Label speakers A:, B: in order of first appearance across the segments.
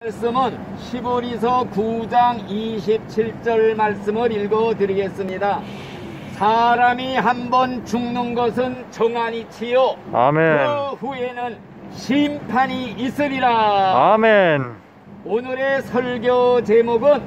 A: 말씀은 히브리서 9장 27절 말씀을 읽어드리겠습니다. 사람이 한번 죽는 것은 정한이치요
B: 아멘.
A: 그 후에는 심판이 있으리라.
B: 아멘.
A: 오늘의 설교 제목은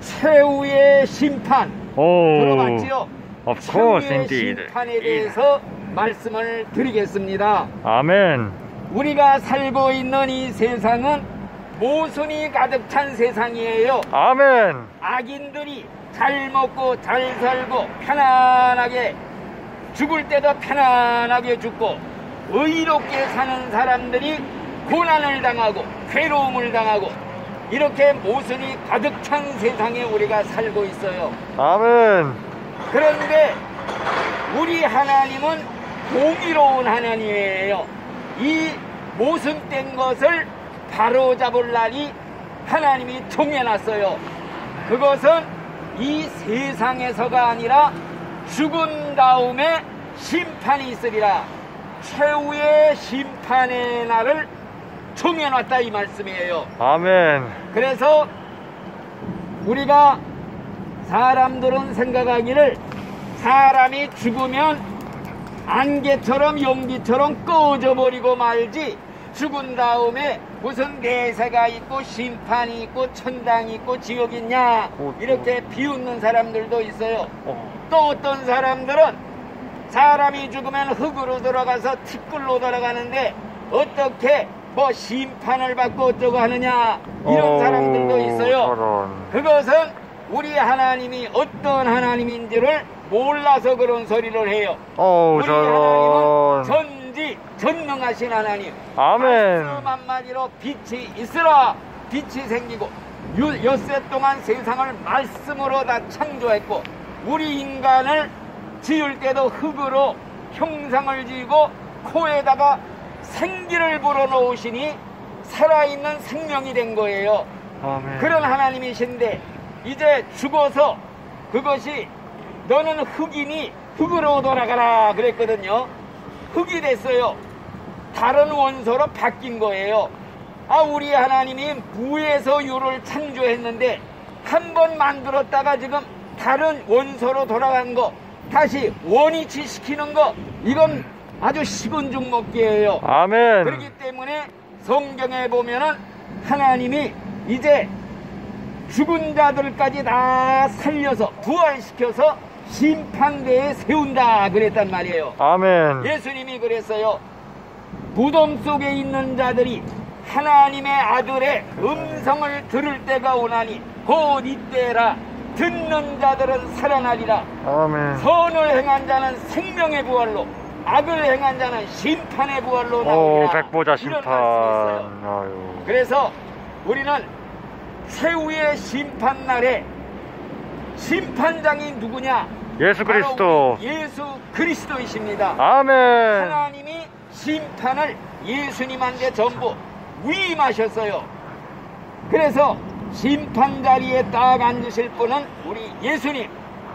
A: 최후의 심판. 들어봤지요?
B: Of course,
A: 최후의
B: indeed.
A: 심판에 대해서 말씀을 드리겠습니다.
B: 아멘.
A: 우리가 살고 있는 이 세상은 모순이 가득 찬 세상이에요.
B: 아멘.
A: 악인들이 잘 먹고 잘 살고 편안하게 죽을 때도 편안하게 죽고, 의롭게 사는 사람들이 고난을 당하고 괴로움을 당하고, 이렇게 모순이 가득 찬 세상에 우리가 살고 있어요.
B: 아멘.
A: 그런데 우리 하나님은 공의로운 하나님이에요. 이 모순된 것을 바로잡을 날이 하나님이 정해놨어요. 그것은 이 세상에서가 아니라 죽은 다음에 심판이 있으리라. 최후의 심판의 날을 정해놨다 이 말씀이에요.
B: 아멘.
A: 그래서 우리가 사람들은 생각하기를 사람이 죽으면 안개처럼 연기처럼 꺼져버리고 말지, 죽은 다음에 무슨 내세가 있고 심판이 있고 천당이 있고 지옥이 있냐, 이렇게 비웃는 사람들도 있어요. 또 어떤 사람들은 사람이 죽으면 흙으로 들어가서 티끌로 돌아가는데 어떻게 뭐 심판을 받고 어쩌고 하느냐, 이런 사람들도 있어요. 그것은 우리 하나님이 어떤 하나님인지를 몰라서 그런 소리를 해요. 우리 하나님은 전지 전능하신 하나님.
B: 아멘.
A: 말씀 한마디로 빛이 있으라, 빛이 생기고, 엿새 동안 세상을 말씀으로 다 창조했고, 우리 인간을 지을 때도 흙으로 형상을 지고 코에다가 생기를 불어넣으시니 살아있는 생명이 된 거예요.
B: 아멘.
A: 그런 하나님이신데 이제 죽어서 그것이 너는 흙이니 흙으로 돌아가라 그랬거든요. 흙이 됐어요. 다른 원소로 바뀐 거예요. 우리 하나님이 무에서 유를 창조했는데 한 번 만들었다가 지금 다른 원소로 돌아간 거 다시 원위치 시키는 거, 이건 아주 식은 죽 먹기예요.
B: 아멘.
A: 그렇기 때문에 성경에 보면은 하나님이 이제 죽은 자들까지 다 살려서 부활시켜서 심판대에 세운다 그랬단 말이에요.
B: 아멘.
A: 예수님이 그랬어요. 무덤 속에 있는 자들이 하나님의 아들의 음성을 들을 때가 오나니 곧 이때라. 듣는 자들은 살아나리라.
B: 아멘.
A: 선을 행한 자는 생명의 부활로, 악을 행한 자는 심판의 부활로 나오리라.
B: 백보자
A: 이런
B: 심판.
A: 말씀이 있어요.
B: 아유.
A: 그래서 우리는 최후의 심판날에 심판장이 누구냐?
B: 예수 그리스도.
A: 예수 그리스도이십니다.
B: 아멘.
A: 하나님이 심판을 예수님한테 전부 위임하셨어요. 그래서 심판 자리에 딱 앉으실 분은 우리 예수님.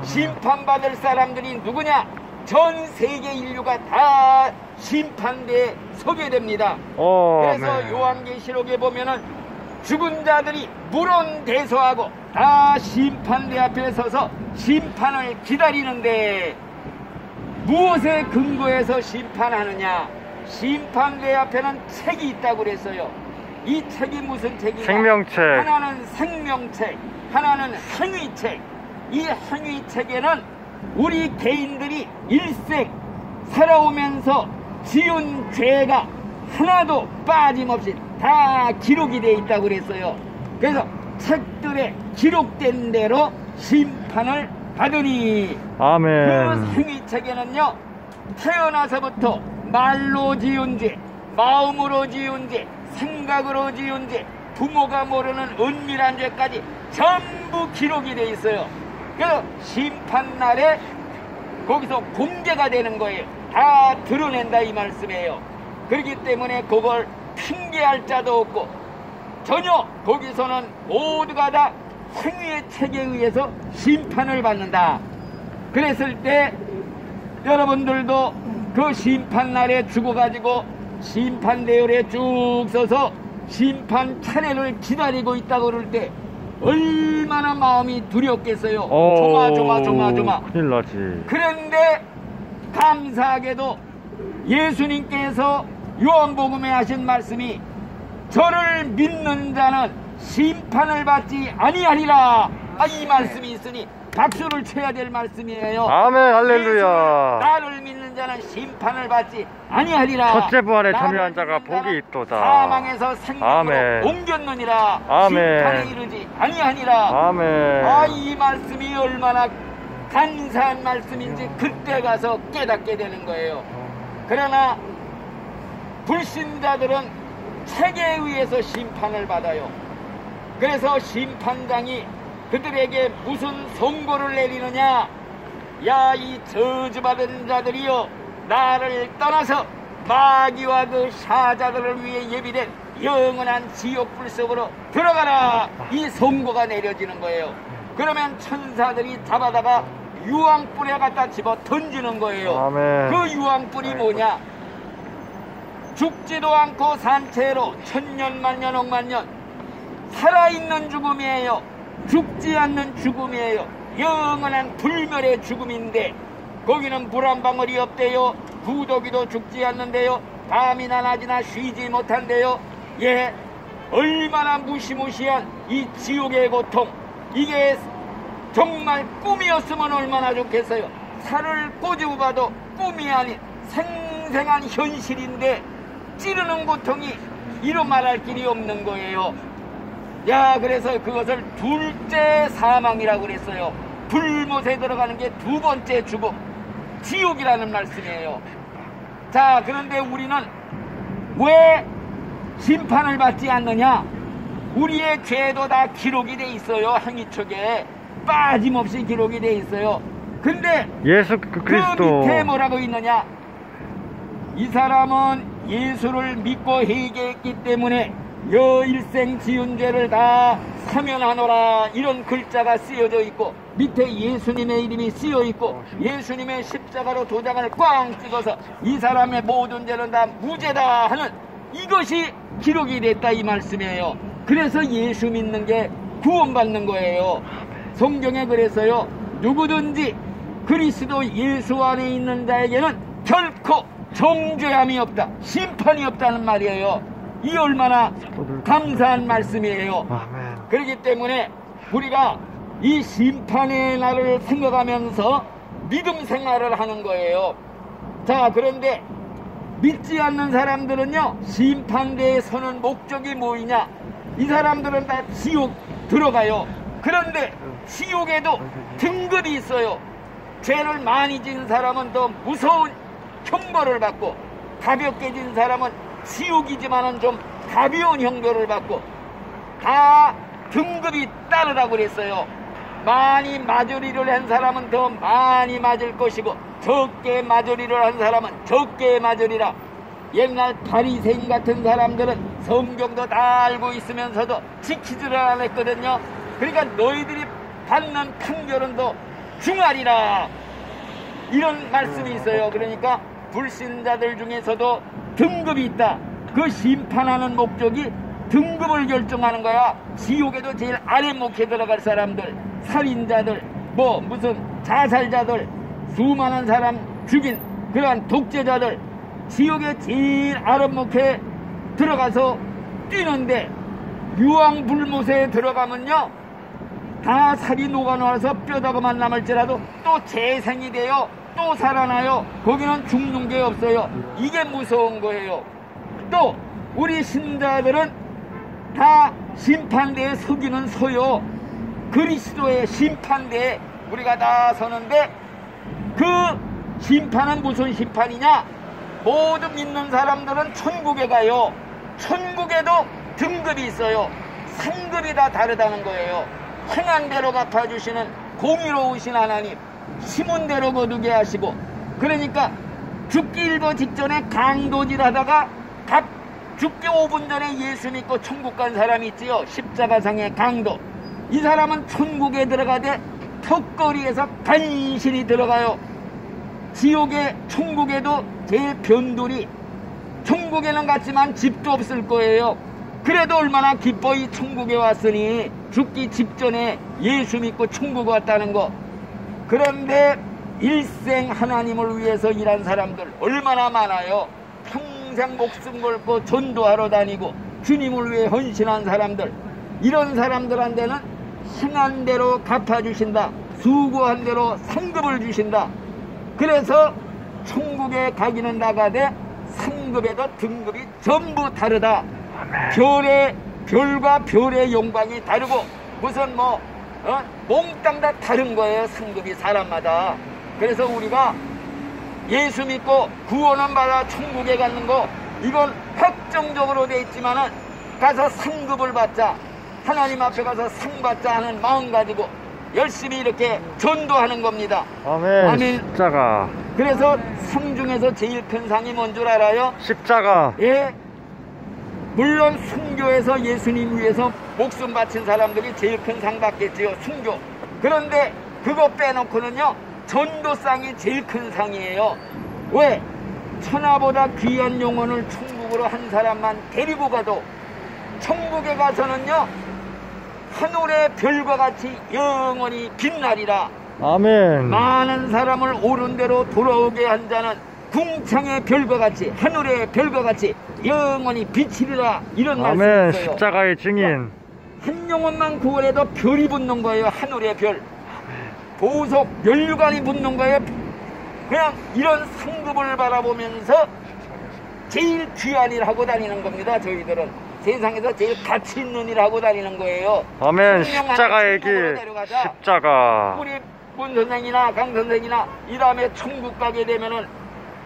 A: 심판받을 사람들이 누구냐? 전 세계 인류가 다 심판대에 서게 됩니다. 그래서
B: 네.
A: 요한계시록에 보면은 죽은 자들이 물론대소하고 다 심판대 앞에 서서 심판을 기다리는데, 무엇에 근거해서 심판하느냐? 심판대 앞에는 책이 있다고 그랬어요. 이 책이 무슨 책이냐?
B: 생명책.
A: 하나는 생명책, 하나는 행위책. 이 행위책에는 우리 개인들이 일생 살아오면서 지은 죄가 하나도 빠짐없이 다 기록이 되어 있다고 그랬어요. 그래서 책들에 기록된 대로 심판을 받으니,
B: 아멘.
A: 그 행위책에는요, 태어나서부터 말로 지은 죄, 마음으로 지은 죄, 생각으로 지은 죄, 부모가 모르는 은밀한 죄까지 전부 기록이 되어 있어요. 그래서 심판날에 거기서 공개가 되는 거예요. 다 드러낸다 이 말씀이에요. 그렇기 때문에 그걸 핑계할 자도 없고, 전혀 거기서는 모두가 다 행위의 책에 의해서 심판을 받는다. 그랬을 때 여러분들도 그 심판날에 죽어가지고 심판대열에 쭉 서서 심판 차례를 기다리고 있다고 그럴 때 얼마나 마음이 두렵겠어요. 조마조마.
B: 큰일 나지.
A: 그런데 감사하게도 예수님께서 요한복음에 하신 말씀이 저를 믿는 자는 심판을 받지 아니하리라, 이 말씀이 있으니 박수를 쳐야 될 말씀이에요.
B: 아멘, 할렐루야.
A: 나를 믿는 자는 심판을 받지 아니하리라.
B: 첫째 부활에 참여한 자가 복이 있도다.
A: 사망에서 생명으로 옮겼느니라. 심판에 이르지 아니하니라.
B: 아멘.
A: 이 말씀이 얼마나 간사한 말씀인지 그때 가서 깨닫게 되는 거예요. 그러나 불신자들은 책에 의해서 심판을 받아요. 그래서 심판장이 그들에게 무슨 선고를 내리느냐? 야, 이 저주받은 자들이여, 나를 떠나서 마귀와 그 사자들을 위해 예비된 영원한 지옥불 속으로 들어가라, 이 선고가 내려지는 거예요. 그러면 천사들이 잡아다가 유황불에 갖다 집어 던지는 거예요.
B: 아멘.
A: 그 유황불이 뭐냐? 죽지도 않고 산채로 천년 만년 억만년 살아있는 죽음이에요. 죽지 않는 죽음이에요. 영원한 불멸의 죽음인데 거기는 물 한 방울이 없대요. 구더기도 죽지 않는데요. 밤이나 낮이나 쉬지 못한대요. 예, 얼마나 무시무시한 이 지옥의 고통, 이게 정말 꿈이었으면 얼마나 좋겠어요. 살을 꼬집어 봐도 꿈이 아닌 생생한 현실인데 찌르는 고통이 이루 말할 길이 없는 거예요. 야, 그래서 그것을 둘째 사망이라고 그랬어요. 불못에 들어가는 게 두 번째 죽음, 지옥이라는 말씀이에요. 자, 그런데 우리는 왜 심판을 받지 않느냐? 우리의 죄도 다 기록이 돼 있어요. 행위책에 빠짐없이 기록이 돼 있어요. 근데
B: 예수 그리스도
A: 그 밑에 뭐라고 있느냐? 이 사람은 예수를 믿고 회개했기 때문에 여일생 지은 죄를 다 사면하노라, 이런 글자가 쓰여져 있고 밑에 예수님의 이름이 쓰여 있고 예수님의 십자가로 도장을 꽝 찍어서 이 사람의 모든 죄는 다 무죄다 하는 이것이 기록이 됐다, 이 말씀이에요. 그래서 예수 믿는 게 구원받는 거예요. 성경에 그래서요, 누구든지 그리스도 예수 안에 있는 자에게는 결코 정죄함이 없다, 심판이 없다는 말이에요. 이 얼마나 감사한 말씀이에요.
B: 아멘.
A: 그렇기 때문에 우리가 이 심판의 날을 생각하면서 믿음 생활을 하는 거예요. 자, 그런데 믿지 않는 사람들은요, 심판대에 서는 목적이 뭐이냐? 이 사람들은 다 지옥 들어가요. 그런데 지옥에도 등급이 있어요. 죄를 많이 지은 사람은 더 무서운 형벌을 받고, 가볍게 진 사람은 지옥이지만은 좀 가벼운 형벌을 받고, 다 등급이 따르라고 그랬어요. 많이 마저리를 한 사람은 더 많이 맞을 것이고, 적게 마저리를 한 사람은 적게 맞으리라. 옛날 바리새인 같은 사람들은 성경도 다 알고 있으면서도 지키지를 않았거든요. 그러니까 너희들이 받는 판결은 더 중하리라, 이런 말씀이 있어요. 그러니까 불신자들 중에서도 등급이 있다. 그 심판하는 목적이 등급을 결정하는 거야. 지옥에도 제일 아랫목에 들어갈 사람들, 살인자들, 무슨 자살자들, 수많은 사람 죽인 그러한 독재자들, 지옥의 제일 아랫목에 들어가서 뛰는데, 유황불못에 들어가면요, 다 살이 녹아나와서 뼈다가만 남을지라도 또 재생이 돼요. 또 살아나요. 거기는 죽는 게 없어요. 이게 무서운 거예요. 또 우리 신자들은 다 심판대에 서기는 서요. 그리스도의 심판대에 우리가 다 서는데, 그 심판은 무슨 심판이냐? 모두 믿는 사람들은 천국에 가요. 천국에도 등급이 있어요. 상급이 다 다르다는 거예요. 행한 대로 갚아주시는 공의로우신 하나님, 심은 대로 거두게 하시고, 그러니까 죽기 일보 직전에 강도질 하다가 죽기 5분 전에 예수 믿고 천국 간 사람이 있지요. 십자가상의 강도. 이 사람은 천국에 들어가되 턱걸이에서 간신히 들어가요. 지옥에, 천국에도 제일 변돌이, 천국에는 갔지만 집도 없을 거예요. 그래도 얼마나 기뻐. 이 천국에 왔으니 죽기 직전에 예수 믿고 천국 왔다는 거. 그런데 일생 하나님을 위해서 일한 사람들 얼마나 많아요. 평생 목숨 걸고 전도하러 다니고 주님을 위해 헌신한 사람들. 이런 사람들한테는 행한 대로 갚아주신다. 수고한 대로 상급을 주신다. 그래서 천국에 가기는 나가되 상급에도 등급이 전부 다르다. 별과 별의 영광이 다르고 무슨 몽땅 다 다른 거예요. 상급이 사람마다. 그래서 우리가 예수 믿고 구원은 받아 천국에 가는 거, 이건 확정적으로 돼 있지만은 가서 상급을 받자, 하나님 앞에 가서 상 받자 하는 마음 가지고 열심히 이렇게 전도하는 겁니다.
B: 아멘. 십자가.
A: 그래서 상 중에서 제일 큰 상이 뭔 줄 알아요?
B: 십자가.
A: 예. 물론 순교에서 예수님 위해서 목숨 바친 사람들이 제일 큰 상 받겠지요. 순교. 그런데 그거 빼놓고는요, 전도상이 제일 큰 상이에요. 왜? 천하보다 귀한 영혼을 천국으로 한 사람만 데리고 가도 천국에 가서는요, 하늘의 별과 같이 영원히 빛나리라.
B: 아멘.
A: 많은 사람을 옳은 대로 돌아오게 한 자는 궁창의 별과 같이, 하늘의 별과 같이 영원히 비치리라. 이런
B: 아멘.
A: 말씀이 있어요.
B: 십자가의 증인.
A: 한 영혼만 구원해도 별이 붙는 거예요. 하늘의 별. 보석 면류관이 붙는 거예요. 그냥 이런 상급을 바라보면서 제일 귀한 일 하고 다니는 겁니다. 저희들은 세상에서 제일 가치 있는 일 하고 다니는 거예요.
B: 아멘. 십자가의 길. 십자가.
A: 우리 문 선생이나 강 선생이나 이 다음에 천국 가게 되면은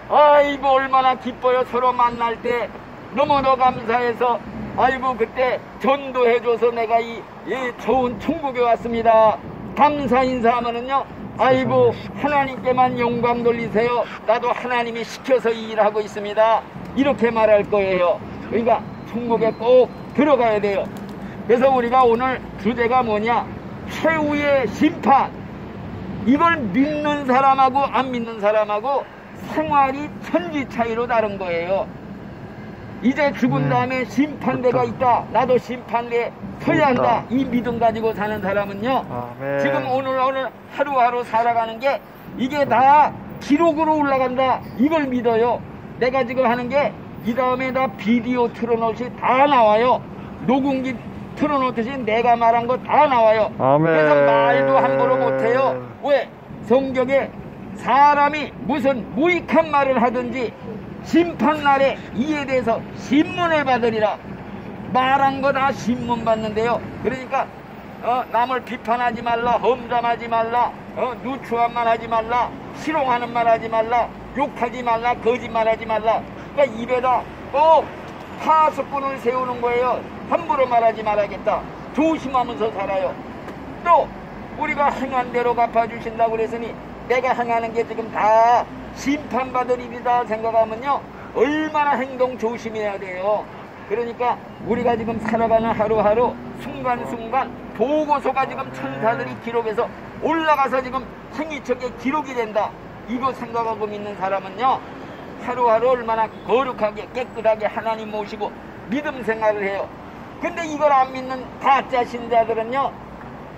A: 아이고 얼마나 기뻐요. 서로 만날 때 너무나 감사해서 아이고 그때 전도해줘서 내가 이 좋은 천국에 왔습니다. 감사 인사하면은요, 아이고 하나님께만 영광 돌리세요. 나도 하나님이 시켜서 이 일을 하고 있습니다. 이렇게 말할 거예요. 그러니까 천국에 꼭 들어가야 돼요. 그래서 우리가 오늘 주제가 뭐냐, 최후의 심판. 이걸 믿는 사람하고 안 믿는 사람하고 생활이 천지 차이로 다른 거예요. 이제 죽은 다음에 심판대가 있다. 나도 심판대에 서야 한다. 이 믿음 가지고 사는 사람은요,
B: 아멘.
A: 지금 오늘 하루하루 살아가는 게 이게 다 기록으로 올라간다. 이걸 믿어요. 내가 지금 하는 게 이 다음에 다 비디오 틀어놓듯이 다 나와요. 녹음기 틀어놓듯이 내가 말한 거 다 나와요.
B: 아멘.
A: 그래서 말도 함부로 못해요. 왜? 성경에 사람이 무슨 무익한 말을 하든지 심판날에 이에 대해서 신문을 받으리라. 말한 거 다 신문 받는데요. 그러니까 남을 비판하지 말라, 험담하지 말라, 누추한 말 하지 말라, 희롱하는 말 하지 말라, 욕하지 말라, 거짓말하지 말라. 그러니까 입에다 꼭 파수꾼을 세우는 거예요. 함부로 말하지 말아야겠다. 조심하면서 살아요. 또 우리가 행한 대로 갚아주신다고 그랬으니 내가 행하는 게 지금 다 심판받을 일이다 생각하면요, 얼마나 행동 조심해야 돼요. 그러니까 우리가 지금 살아가는 하루하루 순간순간 보고서가 지금 천사들이 기록해서 올라가서 지금 생이척에 기록이 된다. 이거 생각하고 믿는 사람은요, 하루하루 얼마나 거룩하게 깨끗하게 하나님 모시고 믿음 생활을 해요. 근데 이걸 안 믿는 가짜 신자들은요,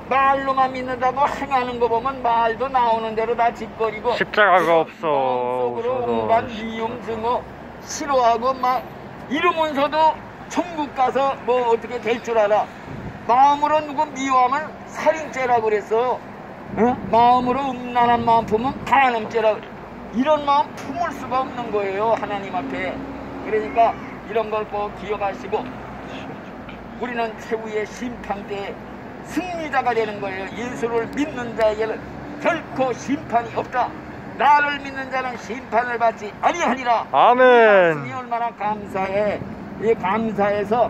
A: 말로만 믿는다고 행하는 거 보면 말도 나오는 대로 다 짓거리고
B: 십자가가 없어.
A: 마음속으로 온갖 미움 증오 싫어하고 막 이러면서도 천국 가서 뭐 어떻게 될 줄 알아. 마음으로 누구 미워하면 살인죄라고 그랬어. 마음으로 음란한 마음 품으면 간음죄라고. 이런 마음 품을 수가 없는 거예요, 하나님 앞에. 그러니까 이런 걸 꼭 기억하시고 우리는 최후의 심판 때에 승리자가 되는 거예요. 예수를 믿는 자에게는 결코 심판이 없다. 나를 믿는 자는 심판을 받지 아니하리라.
B: 아멘.
A: 이 얼마나 감사해. 이 감사해서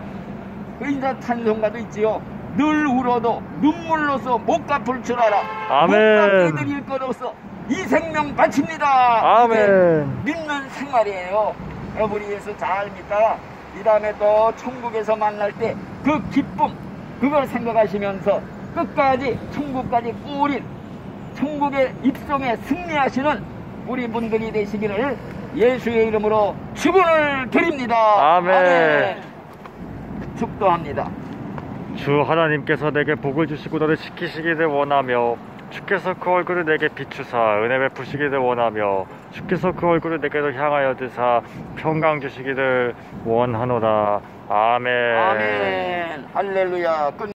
A: 그 인자 찬송가도 있지요. 늘 울어도 눈물로서 못 갚을 줄 알아.
B: 아멘.
A: 못 갚게 드릴 것 없어. 이 생명 바칩니다.
B: 아멘.
A: 믿는 생활이에요. 여러분이 예수 잘 믿다가 이 다음에 또 천국에서 만날 때 그 기쁨, 그걸 생각하시면서 끝까지 천국까지 꾸린 천국의 입성에 승리하시는 우리 분들이 되시기를 예수의 이름으로 축원을 드립니다.
B: 아멘.
A: 아멘. 축도합니다.
B: 주 하나님께서 내게 복을 주시고 너를 지키시기를 원하며 주께서 그 얼굴을 내게 비추사 은혜 베푸시기를 원하며 주께서 그 얼굴을 내게로 향하여 드사 평강 주시기를 원하노라. 아멘.
A: 아멘. 할렐루야.